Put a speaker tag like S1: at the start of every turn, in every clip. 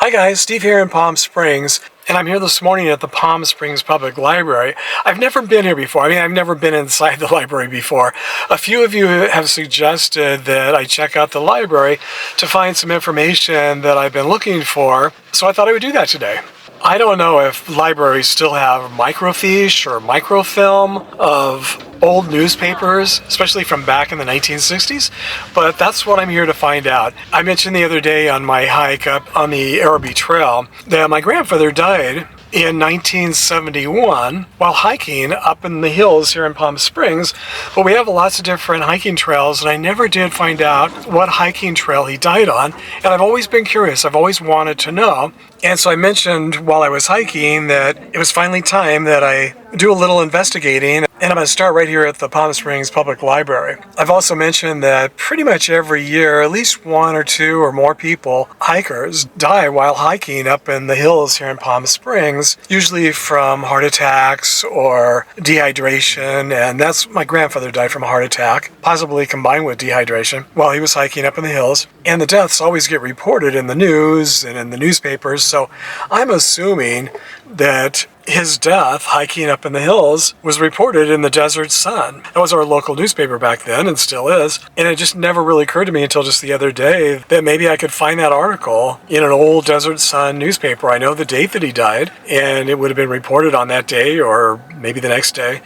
S1: Hi guys, Steve here in Palm Springs, and I'm here this morning at the Palm Springs Public Library. I've never been here before. I've never been inside the library before. A few of you have suggested that I check out the library to find some information that I've been looking for, so I thought I would do that today. I don't know if libraries still have microfiche or microfilm of old newspapers, especially from back in the 1960s, but that's what I'm here to find out. I mentioned the other day on my hike up on the Araby Trail that my grandfather died in 1971 while hiking up in the hills here in Palm Springs, but we have lots of different hiking trails and I never did find out what hiking trail he died on, and I've always been curious. I've always wanted to know, and so I mentioned while I was hiking that it was finally time that I do a little investigating, and I'm going to start right here at the Palm Springs Public Library. I've also mentioned that pretty much every year at least one or two or more people, hikers, die while hiking up in the hills here in Palm Springs, usually from heart attacks or dehydration, and that's my grandfather died from a heart attack, possibly combined with dehydration, while he was hiking up in the hills. And the deaths always get reported in the news and in the newspapers, so I'm assuming that his death hiking up in the hills was reported in the Desert Sun. That was our local newspaper back then and still is, and it just never really occurred to me until just the other day that maybe I could find that article in an old Desert Sun newspaper. I know the date that he died, and it would have been reported on that day or maybe the next day.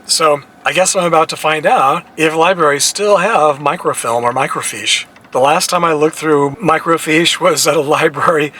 S1: So I guess I'm about to find out if libraries still have microfilm or microfiche. The last time I looked through microfiche was at a library.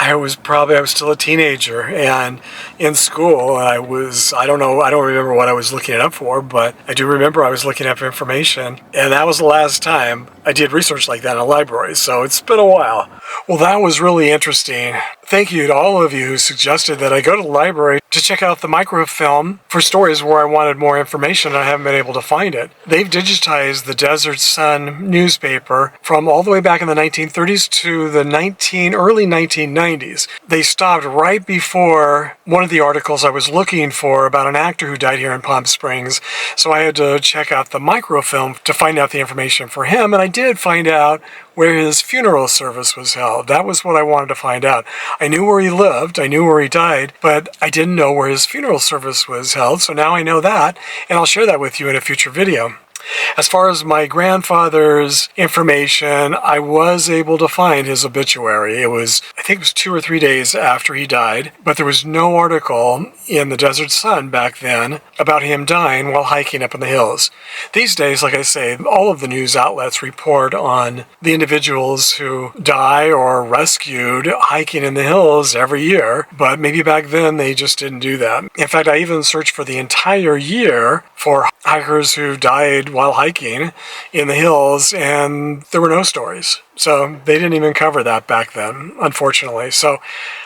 S1: I was still a teenager, and in school I don't remember what I was looking it up for, but I do remember I was looking up information, and that was the last time I did research like that in a library, so it's been a while. Well, that was really interesting. Thank you to all of you who suggested that I go to the library to check out the microfilm for stories where I wanted more information and I haven't been able to find it. They've digitized the Desert Sun newspaper from all the way back in the 1930s to the early 1990s. They stopped right before one of the articles I was looking for about an actor who died here in Palm Springs, so I had to check out the microfilm to find out the information for him, and I did find out where his funeral service was held. That was what I wanted to find out. I knew where he lived, I knew where he died, but I didn't know where his funeral service was held, so now I know that, and I'll share that with you in a future video. As far as my grandfather's information, I was able to find his obituary. I think it was 2 or 3 days after he died, but there was no article in the Desert Sun back then about him dying while hiking up in the hills. These days, like I say, all of the news outlets report on the individuals who die or are rescued hiking in the hills every year, but maybe back then they just didn't do that. In fact, I even searched for the entire year for hikers who died while hiking in the hills, and there were no stories. So they didn't even cover that back then, unfortunately. So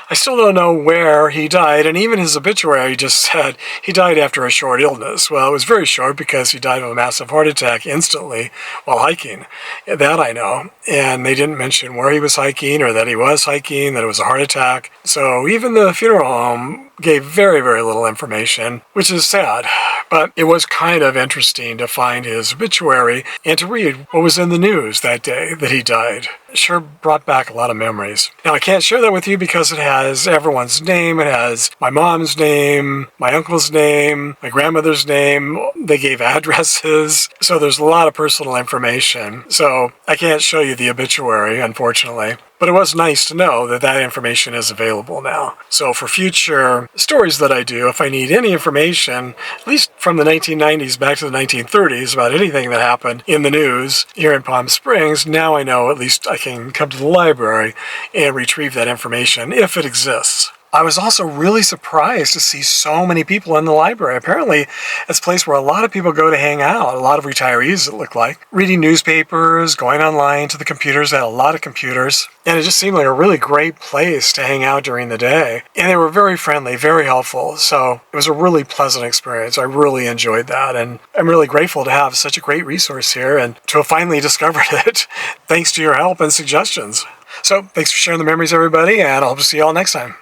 S1: I still don't know where he died, and even his obituary just said he died after a short illness. Well, it was very short because he died of a massive heart attack instantly while hiking. That I know. And they didn't mention where he was hiking or that he was hiking, that it was a heart attack. So even the funeral home gave very, very little information, which is sad. But it was kind of interesting to find his obituary and to read what was in the news that day that he died. It sure brought back a lot of memories. Now, I can't share that with you because it has everyone's name. It has my mom's name, my uncle's name, my grandmother's name. They gave addresses. So there's a lot of personal information. So I can't show you the obituary, unfortunately. But it was nice to know that that information is available now. So for future stories that I do, if I need any information, at least from the 1990s back to the 1930s, about anything that happened in the news here in Palm Springs, now I know at least I can come to the library and retrieve that information if it exists. I was also really surprised to see so many people in the library. Apparently, it's a place where a lot of people go to hang out, a lot of retirees it looked like, reading newspapers, going online to the computers. They had a lot of computers, and it just seemed like a really great place to hang out during the day. And they were very friendly, very helpful, so it was a really pleasant experience. I really enjoyed that, and I'm really grateful to have such a great resource here and to have finally discovered it, thanks to your help and suggestions. So, thanks for sharing the memories, everybody, and I'll see you all next time.